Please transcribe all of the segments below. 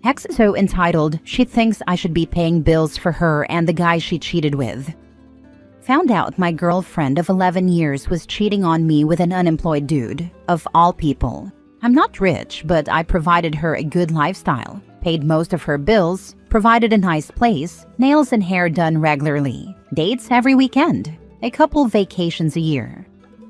Ex so entitled, she thinks I should be paying bills for her and the guy she cheated with. Found out my girlfriend of 11 years was cheating on me with an unemployed dude, of all people. I'm not rich, but I provided her a good lifestyle, paid most of her bills, provided a nice place, nails and hair done regularly, dates every weekend, a couple vacations a year.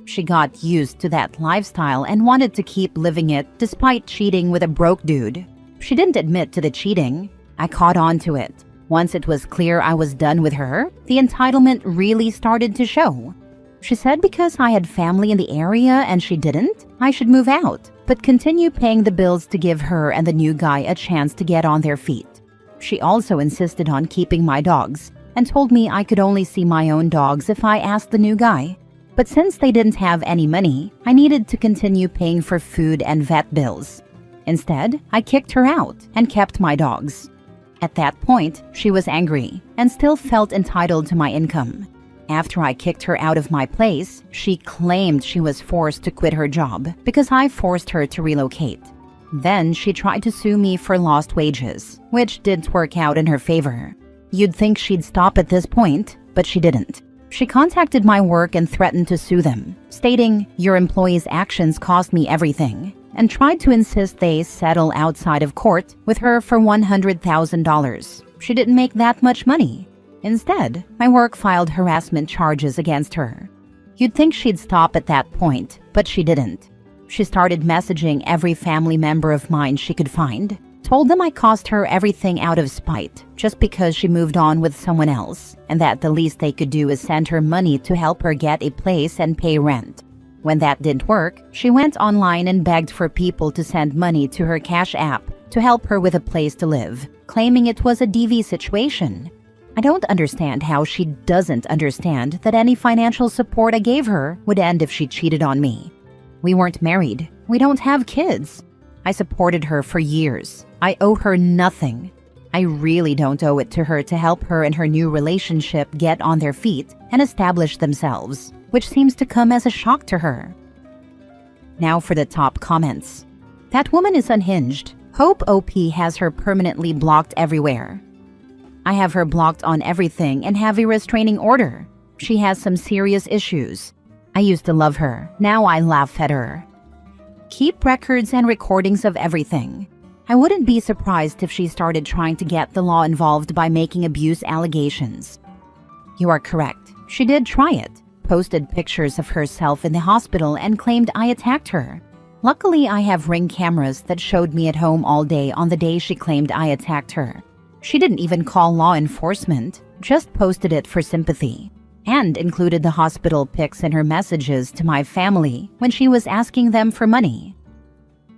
She got used to that lifestyle and wanted to keep living it despite cheating with a broke dude. She didn't admit to the cheating. I caught on to it. Once it was clear I was done with her, the entitlement really started to show. She said because I had family in the area and she didn't, I should move out, but continue paying the bills to give her and the new guy a chance to get on their feet. She also insisted on keeping my dogs and told me I could only see my own dogs if I asked the new guy. But since they didn't have any money, I needed to continue paying for food and vet bills. Instead, I kicked her out and kept my dogs. At that point, she was angry and still felt entitled to my income. After I kicked her out of my place, she claimed she was forced to quit her job because I forced her to relocate. Then she tried to sue me for lost wages, which didn't work out in her favor. You'd think she'd stop at this point, but she didn't. She contacted my work and threatened to sue them, stating, "Your employees' actions cost me everything," and tried to insist they settle outside of court with her for $100,000. She didn't make that much money. Instead, my work filed harassment charges against her. You'd think she'd stop at that point, but she didn't. She started messaging every family member of mine she could find, told them I cost her everything out of spite just because she moved on with someone else, and that the least they could do is send her money to help her get a place and pay rent. When that didn't work, she went online and begged for people to send money to her Cash App to help her with a place to live, claiming it was a DV situation. I don't understand how she doesn't understand that any financial support I gave her would end if she cheated on me. We weren't married. We don't have kids. I supported her for years. I owe her nothing. I really don't owe it to her to help her and her new relationship get on their feet and establish themselves, which seems to come as a shock to her. Now for the top comments. That woman is unhinged. Hope OP has her permanently blocked everywhere. I have her blocked on everything and have a restraining order. She has some serious issues. I used to love her. Now I laugh at her. Keep records and recordings of everything. I wouldn't be surprised if she started trying to get the law involved by making abuse allegations. You are correct. She did try it. Posted pictures of herself in the hospital and claimed I attacked her. Luckily, I have Ring cameras that showed me at home all day on the day she claimed I attacked her. She didn't even call law enforcement, just posted it for sympathy, and included the hospital pics in her messages to my family when she was asking them for money.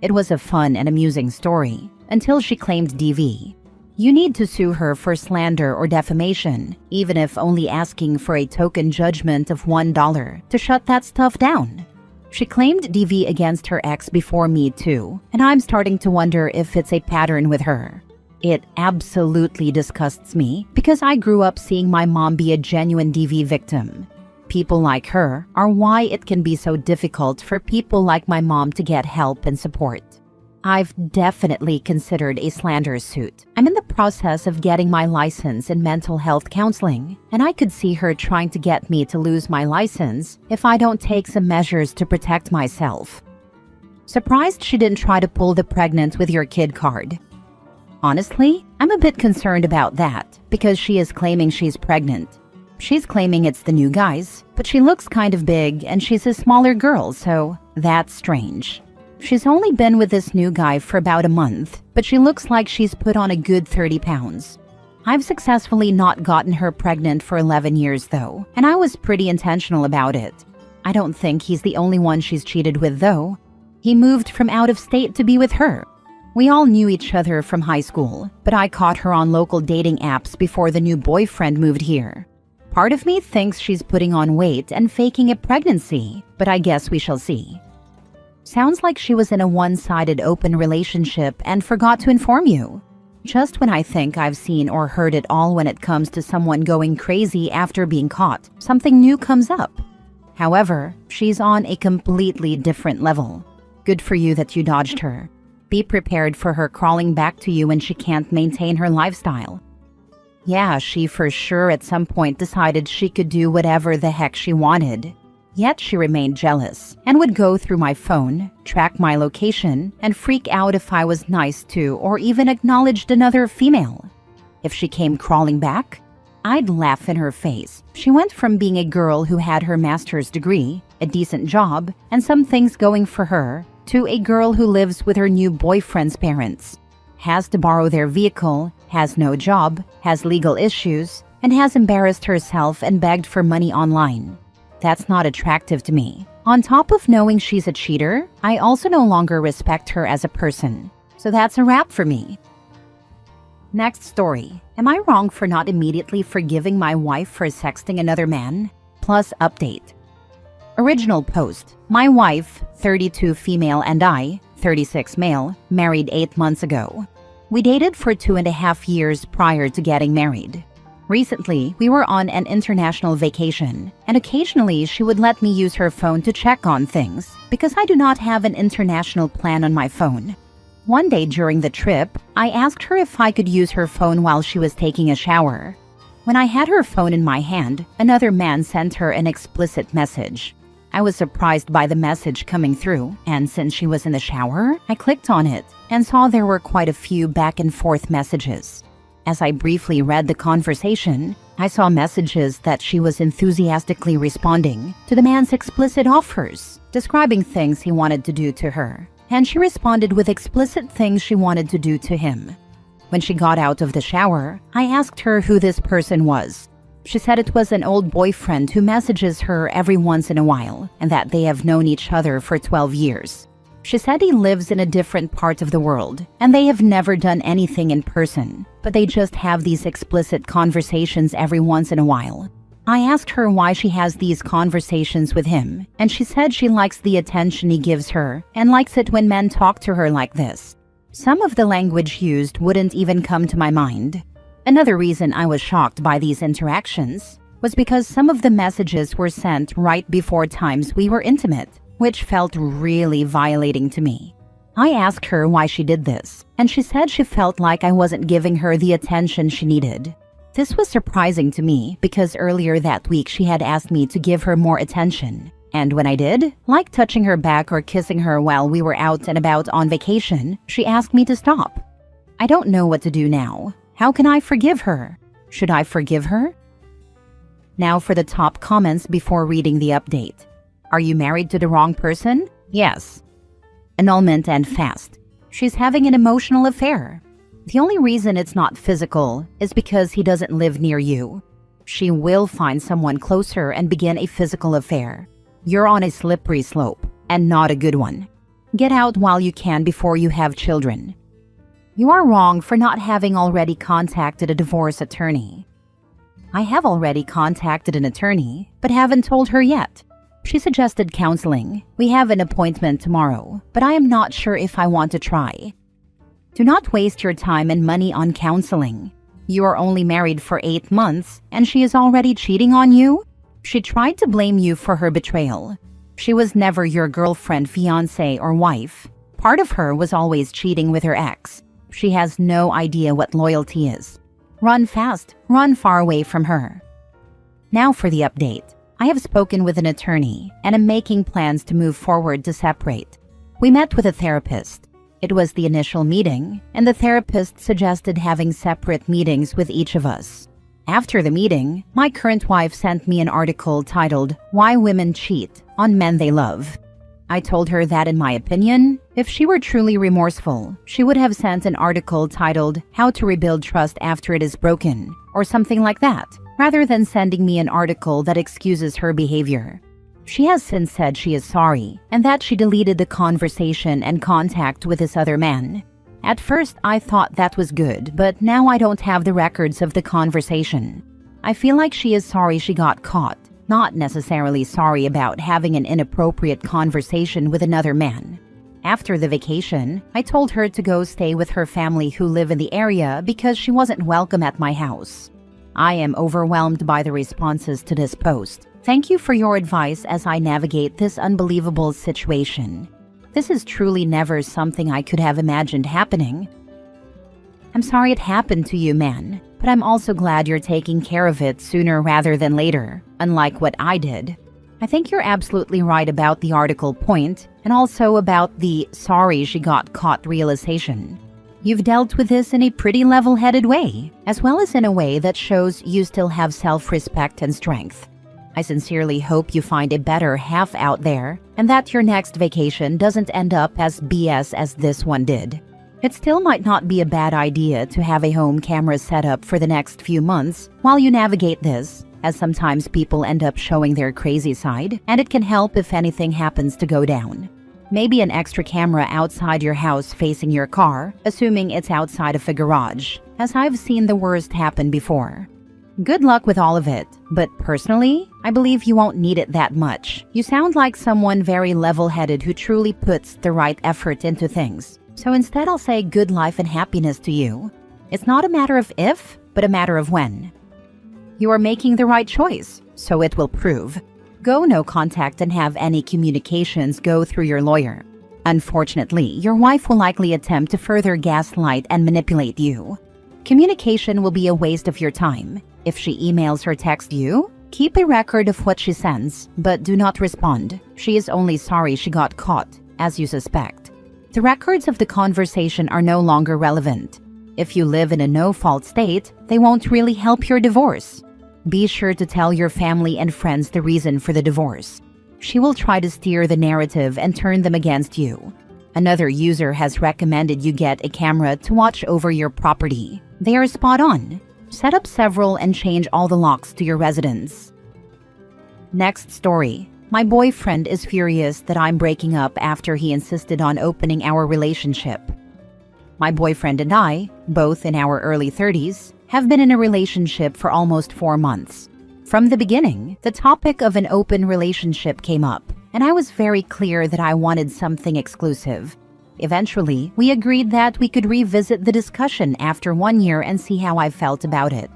It was a fun and amusing story until she claimed DV. You need to sue her for slander or defamation, even if only asking for a token judgment of $1 to shut that stuff down. She claimed DV against her ex before me too, and I'm starting to wonder if it's a pattern with her. It absolutely disgusts me because I grew up seeing my mom be a genuine DV victim. People like her are why it can be so difficult for people like my mom to get help and support. I've definitely considered a slander suit. I'm in the process of getting my license in mental health counseling, and I could see her trying to get me to lose my license if I don't take some measures to protect myself. Surprised she didn't try to pull the pregnant with your kid card. Honestly, I'm a bit concerned about that because she is claiming she's pregnant. She's claiming it's the new guy's, but she looks kind of big and she's a smaller girl, so that's strange. She's only been with this new guy for about a month, but she looks like she's put on a good 30 pounds. I've successfully not gotten her pregnant for 11 years though, and I was pretty intentional about it. I don't think he's the only one she's cheated with though. He moved from out of state to be with her. We all knew each other from high school, but I caught her on local dating apps before the new boyfriend moved here. Part of me thinks she's putting on weight and faking a pregnancy, but I guess we shall see. Sounds like she was in a one-sided open relationship and forgot to inform you. Just when I think I've seen or heard it all when it comes to someone going crazy after being caught, something new comes up. However, she's on a completely different level. Good for you that you dodged her. Be prepared for her crawling back to you when she can't maintain her lifestyle. Yeah, she for sure at some point decided she could do whatever the heck she wanted. Yet she remained jealous and would go through my phone, track my location, and freak out if I was nice to or even acknowledged another female. If she came crawling back, I'd laugh in her face. She went from being a girl who had her master's degree, a decent job, and some things going for her, to a girl who lives with her new boyfriend's parents, has to borrow their vehicle, has no job, has legal issues, and has embarrassed herself and begged for money online. That's not attractive to me. On top of knowing she's a cheater, I also no longer respect her as a person. So that's a wrap for me. Next story. Am I wrong for not immediately forgiving my wife for sexting another man? Plus update. Original post. My wife, 32 female, and I, 36 male, married 8 months ago. We dated for 2.5 years prior to getting married. Recently, we were on an international vacation, and occasionally she would let me use her phone to check on things because I do not have an international plan on my phone. One day during the trip, I asked her if I could use her phone while she was taking a shower. When I had her phone in my hand, another man sent her an explicit message. I was surprised by the message coming through, and since she was in the shower, I clicked on it and saw there were quite a few back and forth messages. As I briefly read the conversation, I saw messages that she was enthusiastically responding to the man's explicit offers, describing things he wanted to do to her, and she responded with explicit things she wanted to do to him. When she got out of the shower, I asked her who this person was. She said it was an old boyfriend who messages her every once in a while, and that they have known each other for 12 years. She said he lives in a different part of the world, and they have never done anything in person, but they just have these explicit conversations every once in a while. I asked her why she has these conversations with him, and she said she likes the attention he gives her and likes it when men talk to her like this. Some of the language used wouldn't even come to my mind. Another reason I was shocked by these interactions was because some of the messages were sent right before times we were intimate, which felt really violating to me. I asked her why she did this, and she said she felt like I wasn't giving her the attention she needed. This was surprising to me because earlier that week she had asked me to give her more attention. And when I did, like touching her back or kissing her while we were out and about on vacation, she asked me to stop. I don't know what to do now. How can I forgive her? Should I forgive her? Now for the top comments before reading the update. Are you married to the wrong person? Yes. Annulment and fast. She's having an emotional affair. The only reason it's not physical is because he doesn't live near you. She will find someone closer and begin a physical affair. You're on a slippery slope, and not a good one. Get out while you can before you have children. You are wrong for not having already contacted a divorce attorney. I have already contacted an attorney, but haven't told her yet. She suggested counseling. We have an appointment tomorrow, but I am not sure if I want to try. Do not waste your time and money on counseling. You are only married for 8 months, and she is already cheating on you? She tried to blame you for her betrayal. She was never your girlfriend, fiancé, or wife. Part of her was always cheating with her ex. She has no idea what loyalty is. Run fast, run far away from her. Now for the update. I have spoken with an attorney and am making plans to move forward to separate. We met with a therapist. It was the initial meeting, and the therapist suggested having separate meetings with each of us. After the meeting, my current wife sent me an article titled, "Why Women Cheat on Men They Love." I told her that in my opinion, if she were truly remorseful, she would have sent an article titled, "How to Rebuild Trust After It Is Broken," or something like that, rather than sending me an article that excuses her behavior. She has since said she is sorry, and that she deleted the conversation and contact with this other man. At first, I thought that was good, but now I don't have the records of the conversation. I feel like she is sorry she got caught, not necessarily sorry about having an inappropriate conversation with another man. After the vacation, I told her to go stay with her family who live in the area because she wasn't welcome at my house. I am overwhelmed by the responses to this post. Thank you for your advice as I navigate this unbelievable situation. This is truly never something I could have imagined happening. I'm sorry it happened to you, man, but I'm also glad you're taking care of it sooner rather than later, unlike what I did. I think you're absolutely right about the article point, and also about the sorry she got caught realization. You've dealt with this in a pretty level-headed way, as well as in a way that shows you still have self-respect and strength. I sincerely hope you find a better half out there, and that your next vacation doesn't end up as BS as this one did. It still might not be a bad idea to have a home camera set up for the next few months while you navigate this, as sometimes people end up showing their crazy side, and it can help if anything happens to go down. Maybe an extra camera outside your house facing your car, assuming it's outside of a garage, as I've seen the worst happen before. Good luck with all of it, but personally, I believe you won't need it that much. You sound like someone very level-headed who truly puts the right effort into things. So instead I'll say good life and happiness to you. It's not a matter of if, but a matter of when. You are making the right choice, so it will prove. Go no contact and have any communications go through your lawyer. Unfortunately, your wife will likely attempt to further gaslight and manipulate you. Communication will be a waste of your time. If she emails or texts you, keep a record of what she sends, but do not respond. She is only sorry she got caught, as you suspect. The records of the conversation are no longer relevant. If you live in a no-fault state, they won't really help your divorce. Be sure to tell your family and friends the reason for the divorce. She will try to steer the narrative and turn them against you. Another user has recommended you get a camera to watch over your property. They are spot on. Set up several and change all the locks to your residence. Next story. My boyfriend is furious that I'm breaking up after he insisted on opening our relationship. My boyfriend and I, both in our early 30s, have been in a relationship for almost 4 months. From the beginning, the topic of an open relationship came up, and I was very clear that I wanted something exclusive. Eventually, we agreed that we could revisit the discussion after 1 year and see how I felt about it.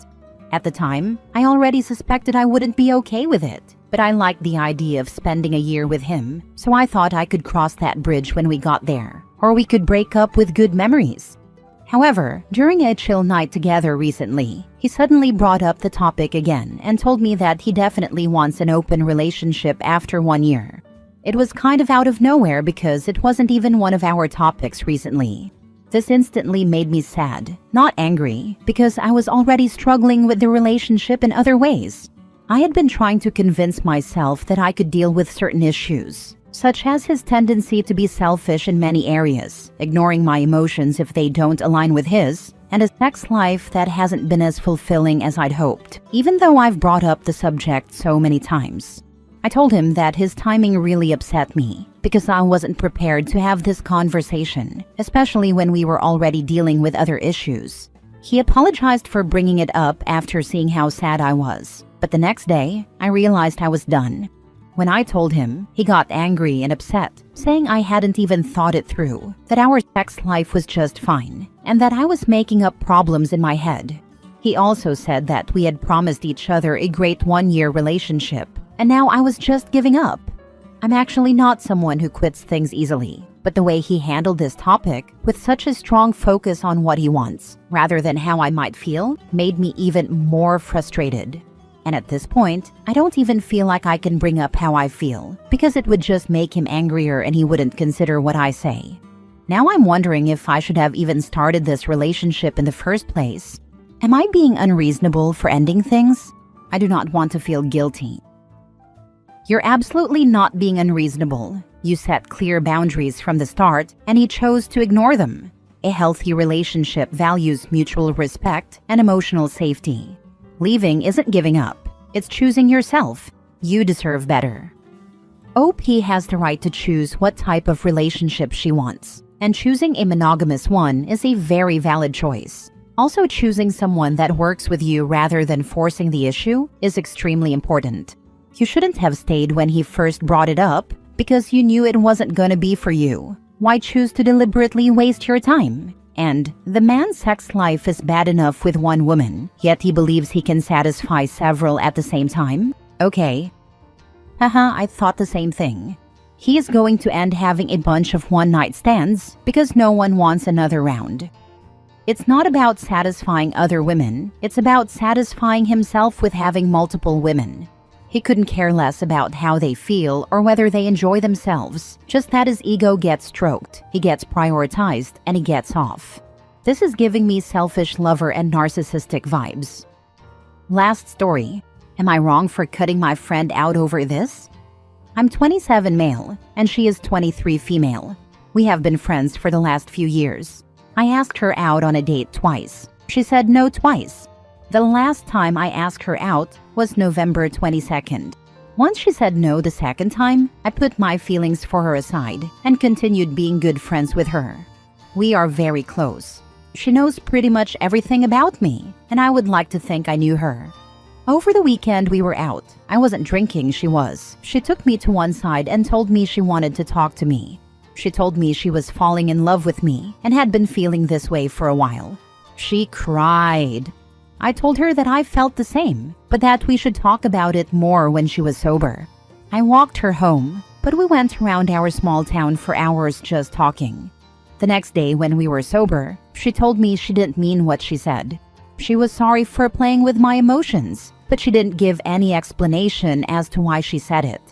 At the time, I already suspected I wouldn't be okay with it, but I liked the idea of spending a year with him, so I thought I could cross that bridge when we got there, or we could break up with good memories. However, during a chill night together recently, he suddenly brought up the topic again and told me that he definitely wants an open relationship after 1 year. It was kind of out of nowhere because it wasn't even one of our topics recently. This instantly made me sad, not angry, because I was already struggling with the relationship in other ways. I had been trying to convince myself that I could deal with certain issues, such as his tendency to be selfish in many areas, ignoring my emotions if they don't align with his, and a sex life that hasn't been as fulfilling as I'd hoped, even though I've brought up the subject so many times. I told him that his timing really upset me, because I wasn't prepared to have this conversation, especially when we were already dealing with other issues. He apologized for bringing it up after seeing how sad I was, but the next day, I realized I was done. When I told him, he got angry and upset, saying I hadn't even thought it through, that our sex life was just fine, and that I was making up problems in my head. He also said that we had promised each other a great 1-year relationship, and now I was just giving up. I'm actually not someone who quits things easily, but the way he handled this topic, with such a strong focus on what he wants, rather than how I might feel, made me even more frustrated. And at this point, I don't even feel like I can bring up how I feel, because it would just make him angrier and he wouldn't consider what I say. Now I'm wondering if I should have even started this relationship in the first place. Am I being unreasonable for ending things? I do not want to feel guilty. You're absolutely not being unreasonable. You set clear boundaries from the start, and he chose to ignore them. A healthy relationship values mutual respect and emotional safety. Leaving isn't giving up. It's choosing yourself. You deserve better. OP has the right to choose what type of relationship she wants, and choosing a monogamous one is a very valid choice. Also, choosing someone that works with you rather than forcing the issue is extremely important. You shouldn't have stayed when he first brought it up because you knew it wasn't gonna be for you. Why choose to deliberately waste your time? And the man's sex life is bad enough with one woman, yet he believes he can satisfy several at the same time? Okay. Haha, I thought the same thing. He is going to end having a bunch of one-night stands because no one wants another round. It's not about satisfying other women, it's about satisfying himself with having multiple women. He couldn't care less about how they feel or whether they enjoy themselves, just that his ego gets stroked, he gets prioritized, and he gets off. This is giving me selfish lover and narcissistic vibes. Last story. Am I wrong for cutting my friend out over this? I'm 27 male, and she is 23 female. We have been friends for the last few years. I asked her out on a date twice. She said no twice. The last time I asked her out was November 22nd. Once she said no the second time, I put my feelings for her aside and continued being good friends with her. We are very close. She knows pretty much everything about me, and I would like to think I knew her. Over the weekend we were out. I wasn't drinking, she was. She took me to one side and told me she wanted to talk to me. She told me she was falling in love with me and had been feeling this way for a while. She cried. I told her that I felt the same, but that we should talk about it more when she was sober. I walked her home, but we went around our small town for hours just talking. The next day when we were sober, she told me she didn't mean what she said. She was sorry for playing with my emotions, but she didn't give any explanation as to why she said it.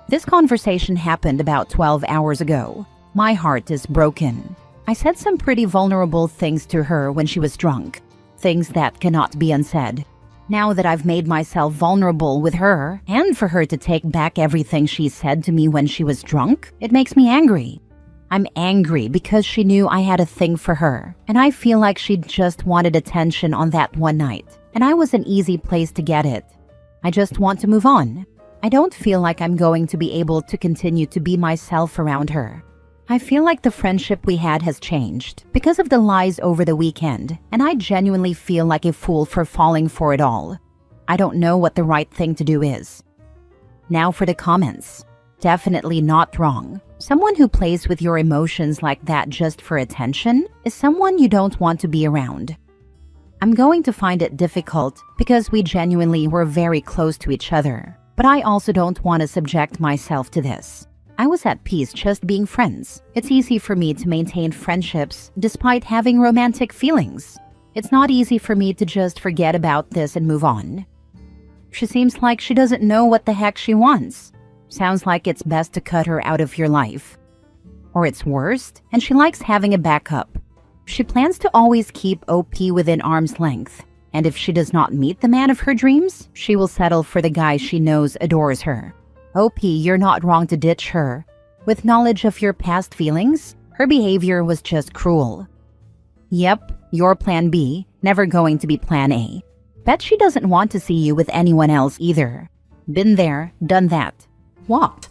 This conversation happened about 12 hours ago. My heart is broken. I said some pretty vulnerable things to her when she was drunk. Things that cannot be unsaid. Now that I've made myself vulnerable with her, and for her to take back everything she said to me when she was drunk, it makes me angry. I'm angry because she knew I had a thing for her, and I feel like she just wanted attention on that one night, and I was an easy place to get it. I just want to move on. I don't feel like I'm going to be able to continue to be myself around her. I feel like the friendship we had has changed because of the lies over the weekend, and I genuinely feel like a fool for falling for it all. I don't know what the right thing to do is. Now for the comments. Definitely not wrong. Someone who plays with your emotions like that just for attention is someone you don't want to be around. I'm going to find it difficult because we genuinely were very close to each other, but I also don't want to subject myself to this. I was at peace just being friends. It's easy for me to maintain friendships despite having romantic feelings. It's not easy for me to just forget about this and move on. She seems like she doesn't know what the heck she wants. Sounds like it's best to cut her out of your life. Or it's worst, and she likes having a backup. She plans to always keep OP within arm's length, and if she does not meet the man of her dreams, she will settle for the guy she knows adores her. OP, you're not wrong to ditch her. With knowledge of your past feelings, her behavior was just cruel. Yep, your plan B, never going to be plan A. Bet she doesn't want to see you with anyone else either. Been there, done that. What?